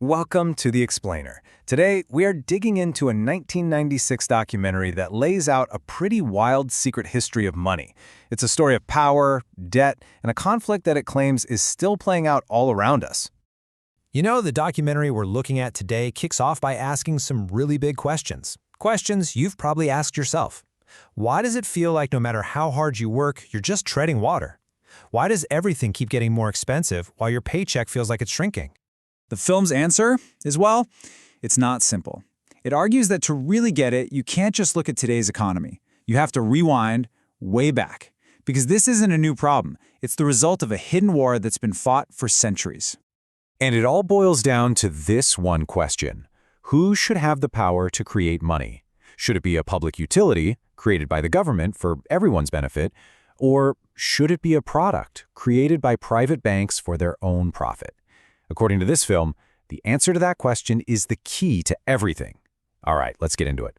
Welcome to The Explainer. Today, we are digging into a 1996 documentary that lays out a pretty wild secret history of money. It's a story of power, debt, and a conflict that it claims is still playing out all around us. You know, the documentary we're looking at today kicks off by asking some really big questions. Questions you've probably asked yourself. Why does it feel like no matter how hard you work, you're just treading water? Why does everything keep getting more expensive while your paycheck feels like it's shrinking? The film's answer is, well, it's not simple. It argues that to really get it, you can't just look at today's economy. You have to rewind way back. Because this isn't a new problem. It's the result of a hidden war that's been fought for centuries. And it all boils down to this one question. Who should have the power to create money? Should it be a public utility, created by the government for everyone's benefit, or should it be a product created by private banks for their own profit? According to this film, the answer to that question is the key to everything. All right, let's get into it.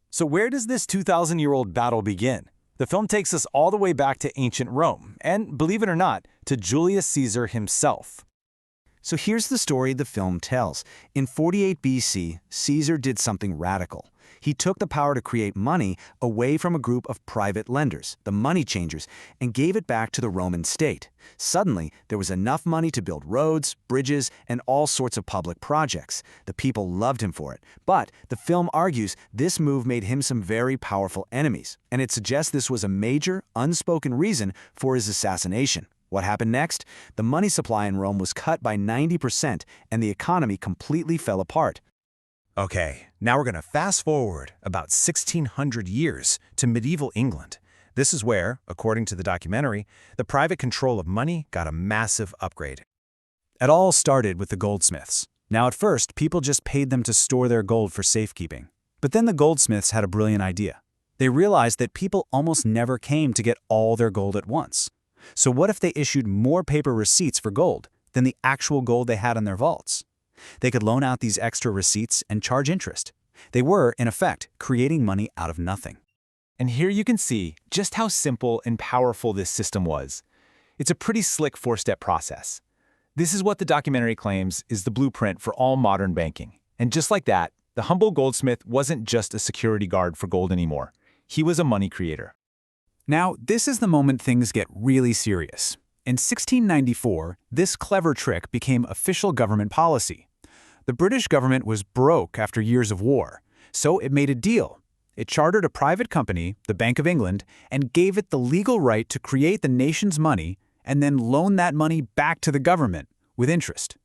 So where does this 2,000-year-old battle begin? The film takes us all the way back to ancient Rome, and believe it or not, to Julius Caesar himself. So here's the story the film tells. In 48 BC, Caesar did something radical. He took the power to create money away from a group of private lenders, the money changers, and gave it back to the Roman state. Suddenly, there was enough money to build roads, bridges, and all sorts of public projects. The people loved him for it. But the film argues this move made him some very powerful enemies, and it suggests this was a major, unspoken reason for his assassination. What happened next? The money supply in Rome was cut by 90%, and the economy completely fell apart. Okay, now we're going to fast forward about 1,600 years to medieval England. This is where, according to the documentary, the private control of money got a massive upgrade. It all started with the goldsmiths. Now at first, people just paid them to store their gold for safekeeping. But then the goldsmiths had a brilliant idea. They realized that people almost never came to get all their gold at once. So what if they issued more paper receipts for gold than the actual gold they had in their vaults? They could loan out these extra receipts and charge interest. They were, in effect, creating money out of nothing. And here you can see just how simple and powerful this system was. It's a pretty slick four-step process. This is what the documentary claims is the blueprint for all modern banking. And just like that, the humble goldsmith wasn't just a security guard for gold anymore. He was a money creator. Now, this is the moment things get really serious. In 1694, this clever trick became official government policy. The British government was broke after years of war, so it made a deal. It chartered a private company, the Bank of England, and gave it the legal right to create the nation's money and then loan that money back to the government with interest.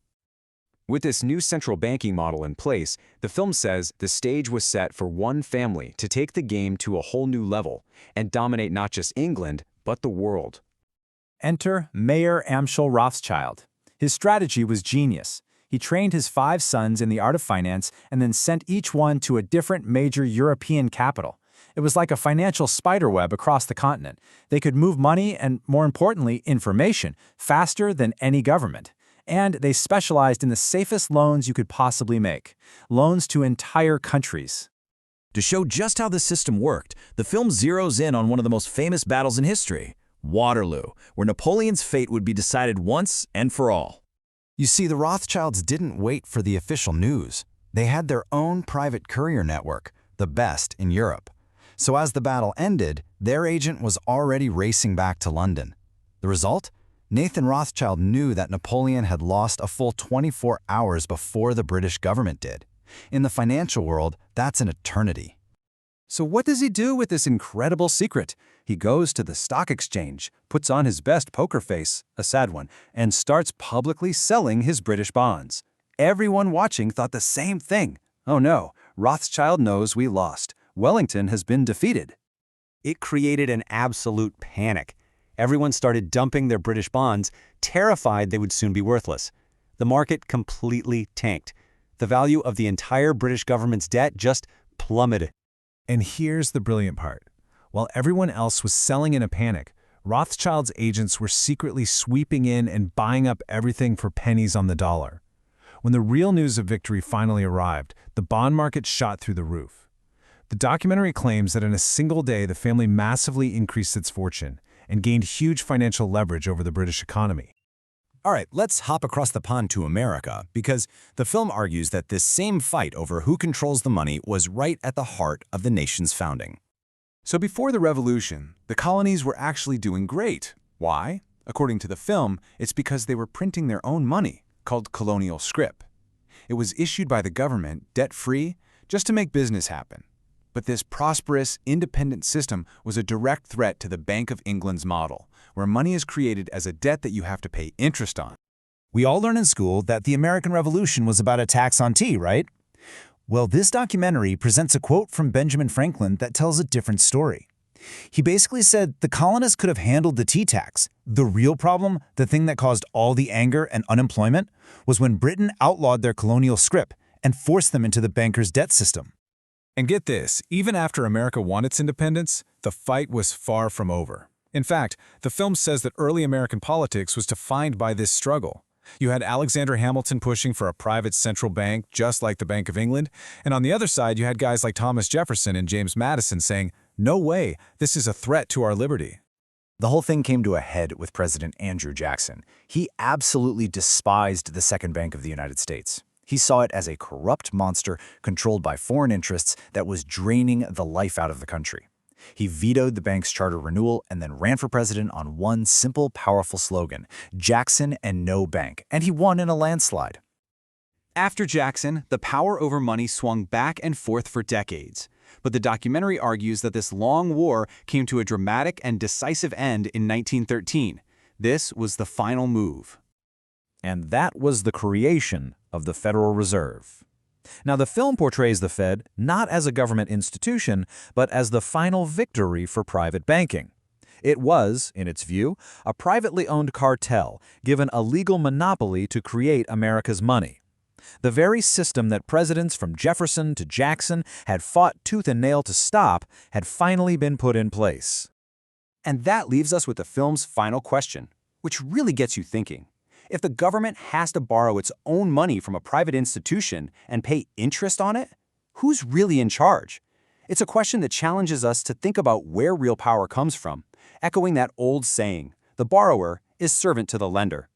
With this new central banking model in place, the film says the stage was set for one family to take the game to a whole new level and dominate not just England, but the world. Enter Mayer Amschel Rothschild. His strategy was genius. He trained his 5 sons in the art of finance and then sent each one to a different major European capital. It was like a financial spiderweb across the continent. They could move money and, more importantly, information faster than any government. And they specialized in the safest loans you could possibly make, loans to entire countries. To show just how the system worked, the film zeroes in on one of the most famous battles in history, Waterloo, where Napoleon's fate would be decided once and for all. You see, the Rothschilds didn't wait for the official news. They had their own private courier network, the best in Europe. So as the battle ended, their agent was already racing back to London. The result? Nathan Rothschild knew that Napoleon had lost a full 24 hours before the British government did. In the financial world, that's an eternity. So what does he do with this incredible secret? He goes to the stock exchange, puts on his best poker face, a sad one, and starts publicly selling his British bonds. Everyone watching thought the same thing. Oh no, Rothschild knows we lost. Wellington has been defeated. It created an absolute panic. Everyone started dumping their British bonds, terrified they would soon be worthless. The market completely tanked. The value of the entire British government's debt just plummeted. And here's the brilliant part. While everyone else was selling in a panic, Rothschild's agents were secretly sweeping in and buying up everything for pennies on the dollar. When the real news of victory finally arrived, the bond market shot through the roof. The documentary claims that in a single day the family massively increased its fortune and gained huge financial leverage over the British economy. All right, let's hop across the pond to America, because the film argues that this same fight over who controls the money was right at the heart of the nation's founding. So before the Revolution, the colonies were actually doing great. Why? According to the film, it's because they were printing their own money, called colonial scrip. It was issued by the government, debt-free, just to make business happen. But this prosperous, independent system was a direct threat to the Bank of England's model, where money is created as a debt that you have to pay interest on. We all learn in school that the American Revolution was about a tax on tea, right? Well, this documentary presents a quote from Benjamin Franklin that tells a different story. He basically said the colonists could have handled the tea tax. The real problem, the thing that caused all the anger and unemployment, was when Britain outlawed their colonial scrip and forced them into the bankers' debt system. And get this, even after America won its independence, the fight was far from over. In fact, the film says that early American politics was defined by this struggle. You had Alexander Hamilton pushing for a private central bank, just like the Bank of England, and on the other side you had guys like Thomas Jefferson and James Madison saying, "No way, this is a threat to our liberty." The whole thing came to a head with President Andrew Jackson. He absolutely despised the Second Bank of the United States. He saw it as a corrupt monster controlled by foreign interests that was draining the life out of the country. He vetoed the bank's charter renewal and then ran for president on one simple, powerful slogan, Jackson and no bank, and he won in a landslide. After Jackson, the power over money swung back and forth for decades. But the documentary argues that this long war came to a dramatic and decisive end in 1913. This was the final move. And that was the creation of the Federal Reserve. Now, the film portrays the Fed not as a government institution, but as the final victory for private banking. It was, in its view, a privately owned cartel given a legal monopoly to create America's money. The very system that presidents from Jefferson to Jackson had fought tooth and nail to stop had finally been put in place. And that leaves us with the film's final question, which really gets you thinking. If the government has to borrow its own money from a private institution and pay interest on it, who's really in charge? It's a question that challenges us to think about where real power comes from, echoing that old saying, the borrower is servant to the lender.